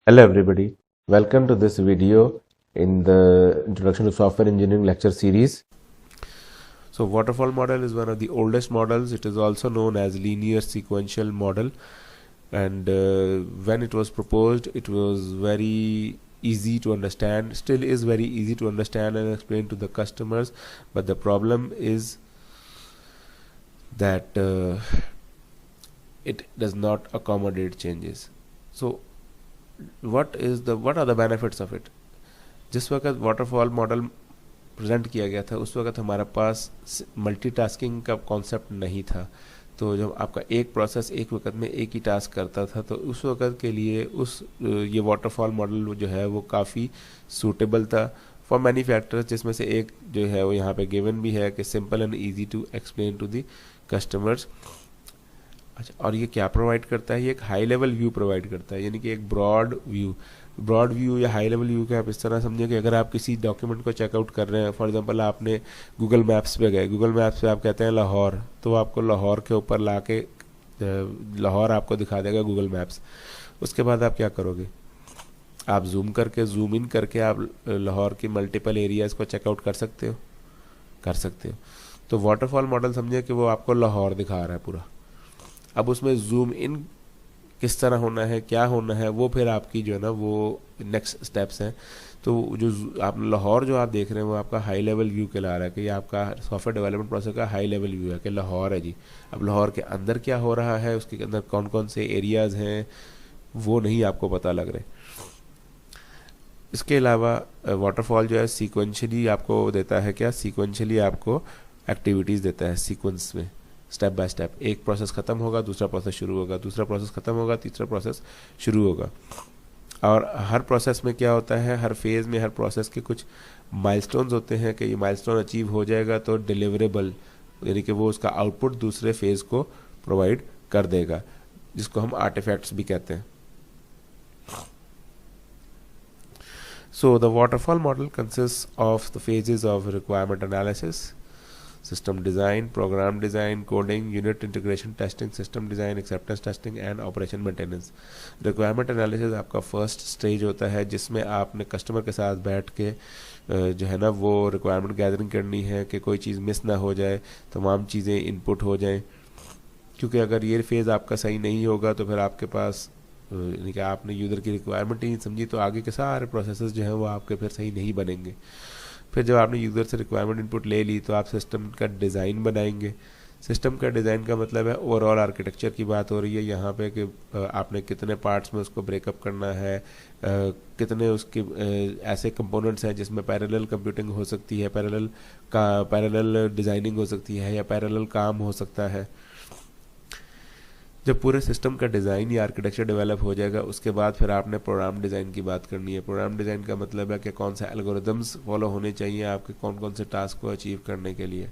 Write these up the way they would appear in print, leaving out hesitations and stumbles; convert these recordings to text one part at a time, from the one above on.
Hello everybody, welcome to this video in the Introduction to Software Engineering lecture series. So waterfall model is one of the oldest models. It is also known as linear sequential model, and when it was proposed it was very easy to understand, still is very easy to understand and explain to the customers, but the problem is that it does not accommodate changes. So what are the benefits of it? जिस वक्त waterfall model present किया गया था उस वक्त हमारे पास multitasking का concept नहीं था। तो जब आपका एक प्रोसेस एक वक्त में एक ही टास्क करता था तो उस वक्त के लिए ये वाटरफॉल मॉडल जो है वो काफ़ी सूटेबल था फॉर मैनी फैक्टर्स, जिसमें से एक जो है वो यहाँ पे गिवन भी है कि simple and easy to explain to the customers. अच्छा, और ये क्या प्रोवाइड करता है? ये एक हाई लेवल व्यू प्रोवाइड करता है, यानी कि एक ब्रॉड व्यू या हाई लेवल व्यू के आप इस तरह समझें कि अगर आप किसी डॉक्यूमेंट को चेकआउट कर रहे हैं, फॉर एग्जांपल आपने गूगल मैप्स पे गए, गूगल मैप्स पे आप कहते हैं लाहौर, तो आपको लाहौर के ऊपर ला के लाहौर आपको दिखा देगा गूगल मैप्स। उसके बाद आप क्या करोगे? आप जूम इन करके आप लाहौर की मल्टीपल एरियाज़ को चेकआउट कर सकते हो। तो वाटरफॉल मॉडल समझे कि वो आपको लाहौर दिखा रहा है पूरा। अब उसमें जूम इन किस तरह होना है, क्या होना है, वो फिर आपकी जो है ना वो नेक्स्ट स्टेप्स हैं। तो जो आप लाहौर जो आप देख रहे हैं वो आपका हाई लेवल व्यू कहला रहा है कि ये आपका सॉफ्टवेयर डेवलपमेंट प्रोसेस का हाई लेवल व्यू है कि लाहौर है जी। अब लाहौर के अंदर क्या हो रहा है, उसके अंदर कौन कौन से एरियाज़ हैं, वो नहीं आपको पता लग रहे। इसके अलावा वाटरफॉल जो है सीक्वेंशली आपको देता है, क्या सीक्वेंशली आपको एक्टिविटीज़ देता है सीक्वेंस में, स्टेप बाय स्टेप। एक प्रोसेस खत्म होगा, दूसरा प्रोसेस शुरू होगा, दूसरा प्रोसेस खत्म होगा, तीसरा प्रोसेस शुरू होगा। और हर प्रोसेस में क्या होता है, हर फेज़ में हर प्रोसेस के कुछ माइलस्टोन्स होते हैं कि ये माइलस्टोन अचीव हो जाएगा तो डिलीवरेबल, यानी कि वो उसका आउटपुट दूसरे फेज़ को प्रोवाइड कर देगा, जिसको हम आर्टिफैक्ट्स भी कहते हैं। So the waterfall model consists of the phases of requirement analysis, system design, program design, coding, unit integration testing, system design, acceptance testing and operation maintenance. Requirement analysis आपका first stage होता है जिसमें आपने customer के साथ बैठ के जो है ना वो रिक्वायरमेंट गैदरिंग करनी है कि कोई चीज़ मिस ना हो जाए, तमाम चीज़ें इनपुट हो जाएं। क्योंकि अगर ये फेज़ आपका सही नहीं होगा तो फिर आपके पास यानी कि आपने यूज़र की रिक्वायरमेंट ही नहीं समझी तो आगे के सारे प्रोसेसेस जो हैं वो आपके फिर सही नहीं बनेंगे। फिर जब आपने यूज़र से रिक्वायरमेंट इनपुट ले ली तो आप सिस्टम का डिज़ाइन बनाएंगे। सिस्टम का डिज़ाइन का मतलब है ओवरऑल आर्किटेक्चर की बात हो रही है यहाँ पे कि आपने कितने पार्ट्स में उसको ब्रेकअप करना है, कितने उसके ऐसे कंपोनेंट्स हैं जिसमें पैरेलल कंप्यूटिंग हो सकती है, पैरेलल डिज़ाइनिंग हो सकती है या पैरेलल काम हो सकता है। जब पूरे सिस्टम का डिज़ाइन या आर्किटेक्चर डेवलप हो जाएगा उसके बाद फिर आपने प्रोग्राम डिज़ाइन की बात करनी है। प्रोग्राम डिज़ाइन का मतलब है कि कौन से एल्गोरिदम्स फॉलो होने चाहिए आपके कौन कौन से टास्क को अचीव करने के लिए।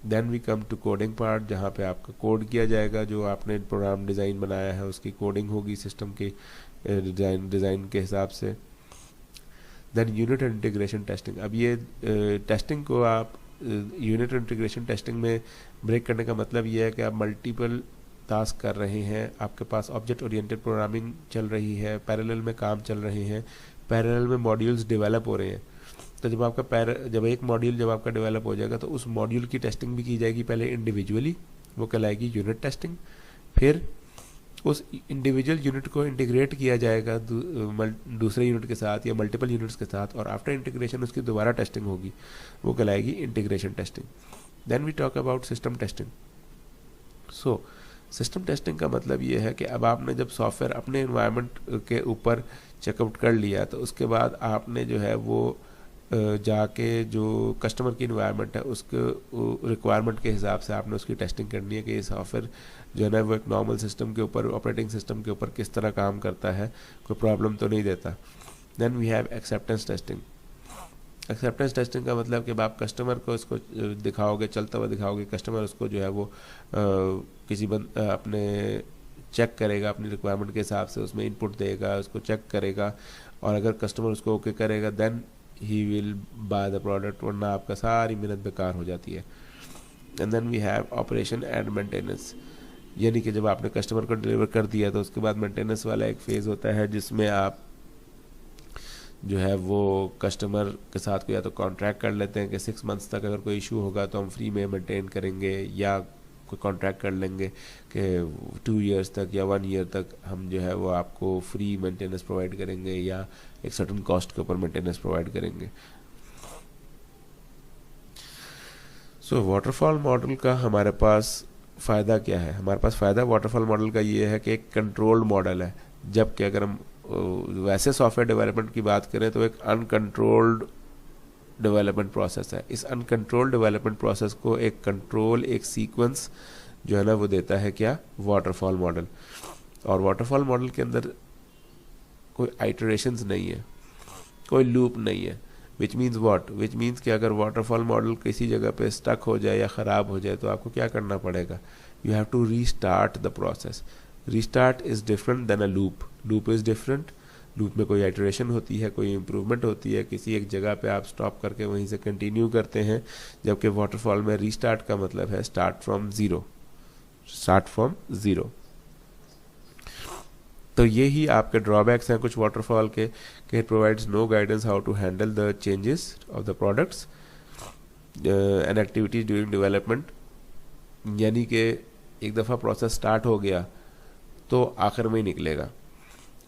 Then we come to coding part, जहाँ पे आपका कोड किया जाएगा, जो आपने प्रोग्राम डिज़ाइन बनाया है उसकी कोडिंग होगी सिस्टम के डिज़ाइन के हिसाब से। Then unit integration testing. अब ये टेस्टिंग को आप यूनिट इंटीग्रेशन टेस्टिंग में ब्रेक करने का मतलब ये है कि आप मल्टीपल टास्क कर रहे हैं, आपके पास ऑब्जेक्ट ओरिएंटेड प्रोग्रामिंग चल रही है, पैरेलल में काम चल रहे हैं, पैरेलल में मॉड्यूल्स डेवलप हो रहे हैं। तो जब एक मॉड्यूल जब आपका डेवलप हो जाएगा तो उस मॉड्यूल की टेस्टिंग भी की जाएगी पहले इंडिविजुअली, वो कहलाएगी यूनिट टेस्टिंग। फिर उस इंडिविजुअल यूनिट को इंटीग्रेट किया जाएगा दूसरे यूनिट के साथ या मल्टीपल यूनिट्स के साथ, और आफ्टर इंटीग्रेशन उसकी दोबारा टेस्टिंग होगी, वो कहलाएगी integration testing. Then we talk about system testing. So system testing का मतलब ये है कि अब आपने जब सॉफ्टवेयर अपने इन्वायरमेंट के ऊपर चेकआउट कर लिया तो उसके बाद आपने जो है वो जाके जो कस्टमर की इन्वायरमेंट है उसके रिक्वायरमेंट के हिसाब से आपने उसकी टेस्टिंग करनी है कि ये सॉफ्टवेयर जो है ना वो एक नॉर्मल सिस्टम के ऊपर, ऑपरेटिंग सिस्टम के ऊपर किस तरह काम करता है, कोई प्रॉब्लम तो नहीं देता। Then we have acceptance testing. Acceptance testing का मतलब कि आप कस्टमर को इसको दिखाओगे, चलता हुआ दिखाओगे, कस्टमर उसको जो है वो अपने चेक करेगा, अपनी रिक्वायरमेंट के हिसाब से उसमें इनपुट देगा, उसको चेक करेगा, और अगर कस्टमर उसको ओके करेगा then he will buy the product, वरना आपका सारी मेहनत बेकार हो जाती है। And then we have operation and maintenance, यानी कि जब आपने कस्टमर को डिलीवर कर दिया तो उसके बाद मेंटेनेंस वाला एक फेज़ होता है जिसमें आप जो है वो कस्टमर के साथ को या तो कॉन्ट्रैक्ट कर लेते हैं कि 6 मंथ्स तक अगर कोई इशू होगा तो हम फ्री में मेंटेन करेंगे, या कोई कॉन्ट्रैक्ट कर लेंगे कि 2 ईयर्स तक या 1 ईयर तक हम जो है वो आपको फ्री मेंटेनेंस प्रोवाइड करेंगे या एक सर्टन कॉस्ट के ऊपर मेंटेनेंस प्रोवाइड करेंगे। सो वाटरफॉल मॉडल का हमारे पास फ़ायदा क्या है? हमारे पास फ़ायदा वाटरफॉल मॉडल का ये है कि एक कंट्रोल्ड मॉडल है, जबकि अगर हम वैसे सॉफ्टवेयर डेवलपमेंट की बात करें तो एक अनकंट्रोल्ड डेवलपमेंट प्रोसेस है। इस अनकंट्रोल्ड डेवलपमेंट प्रोसेस को एक कंट्रोल, एक सीक्वेंस जो है ना वो देता है क्या? Waterfall model. और वाटरफॉल मॉडल के अंदर कोई आइटरेशंस नहीं है, कोई लूप नहीं है। Which means what? Which means कि अगर वाटरफॉल मॉडल किसी जगह पे स्टक हो जाए या ख़राब हो जाए तो आपको क्या करना पड़ेगा? You have to restart the process. Restart is different than a loop. Loop is different. Loop में कोई आइटरेशन होती है, कोई इम्प्रूवमेंट होती है, किसी एक जगह पे आप स्टॉप करके वहीं से कंटिन्यू करते हैं, जबकि वाटरफॉल में रीस्टार्ट का मतलब है start from zero. Start from zero. तो ये ही आपके ड्रॉबैक्स हैं कुछ वाटरफॉल के, कि it provides no guidance how to handle the changes of the products and activities during development. यानी कि एक दफ़ा प्रोसेस स्टार्ट हो गया तो आखिर में ही निकलेगा।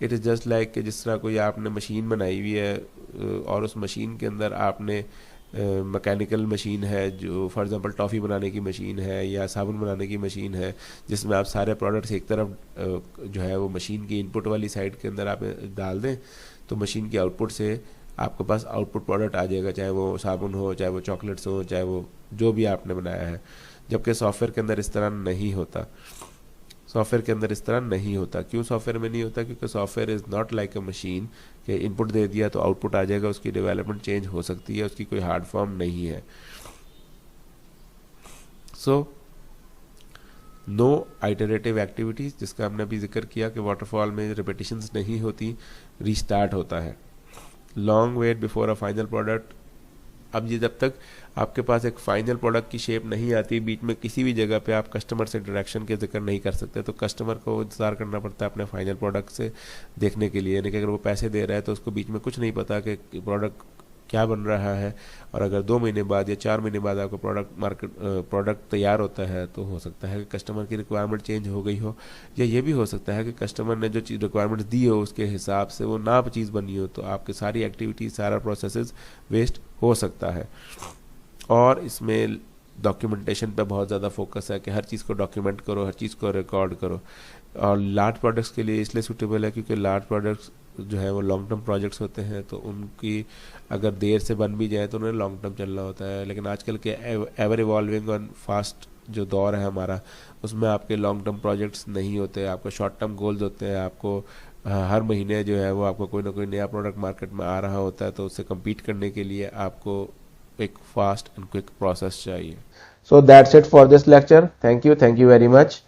इट इज़ जस्ट लाइक कि जिस तरह कोई आपने मशीन बनाई हुई है और उस मशीन के अंदर आपने मैकेनिकल मशीन है, जो फॉर एग्जांपल टॉफ़ी बनाने की मशीन है या साबुन बनाने की मशीन है, जिसमें आप सारे प्रोडक्ट्स एक तरफ जो है वो मशीन की इनपुट वाली साइड के अंदर आप डाल दें तो मशीन की आउटपुट से आपके पास आउटपुट प्रोडक्ट आ जाएगा, चाहे वो साबुन हो, चाहे वो चॉकलेट्स हो, चाहे वो जो भी आपने बनाया है। जबकि सॉफ्टवेयर के अंदर इस तरह नहीं होता। सॉफ्टवेयर के अंदर इस तरह नहीं होता। क्यों सॉफ्टवेयर में नहीं होता? क्योंकि software is not like a machine कि इनपुट दे दिया तो आउटपुट आ जाएगा। उसकी डेवलपमेंट चेंज हो सकती है, उसकी कोई हार्ड फॉर्म नहीं है। सो नो आइटरेटिव एक्टिविटीज़, जिसका हमने अभी जिक्र किया कि वाटरफॉल में रिपीटिशंस नहीं होती, रीस्टार्ट होता है। Long wait before a final product. अब ये जब तक आपके पास एक फाइनल प्रोडक्ट की शेप नहीं आती, बीच में किसी भी जगह पे आप कस्टमर से इंटरेक्शन के जिक्र नहीं कर सकते, तो कस्टमर को इंतजार करना पड़ता है अपने फाइनल प्रोडक्ट से देखने के लिए। यानी कि अगर वो पैसे दे रहा है तो उसको बीच में कुछ नहीं पता कि प्रोडक्ट क्या बन रहा है। और अगर 2 महीने बाद या 4 महीने बाद आपका प्रोडक्ट तैयार होता है तो हो सकता है कि कस्टमर की रिक्वायरमेंट चेंज हो गई हो, या ये भी हो सकता है कि कस्टमर ने जो चीज़ रिक्वायरमेंट दी हो उसके हिसाब से वो ना चीज़ बनी हो, तो आपकी सारी एक्टिविटी, सारा प्रोसेस वेस्ट हो सकता है। और इसमें डॉक्यूमेंटेशन पे बहुत ज़्यादा फोकस है कि हर चीज़ को डॉक्यूमेंट करो, हर चीज़ को रिकॉर्ड करो। और लार्ज प्रोडक्ट्स के लिए इसलिए सूटेबल है क्योंकि लार्ज प्रोडक्ट्स जो है वो लॉन्ग टर्म प्रोजेक्ट्स होते हैं, तो उनकी अगर देर से बन भी जाए तो उन्हें लॉन्ग टर्म चलना होता है। लेकिन आजकल के एवर इवॉल्विंग और फास्ट जो दौर है हमारा, उसमें आपके लॉन्ग टर्म प्रोजेक्ट्स नहीं होते, आपको शॉर्ट टर्म गोल्स होते हैं। आपको हर महीने जो है वो आपको कोई ना कोई नया प्रोडक्ट मार्केट में आ रहा होता है, तो उससे कम्पीट करने के लिए आपको एक फास्ट एंड क्विक प्रोसेस चाहिए। So that's it for this lecture. Thank you very much.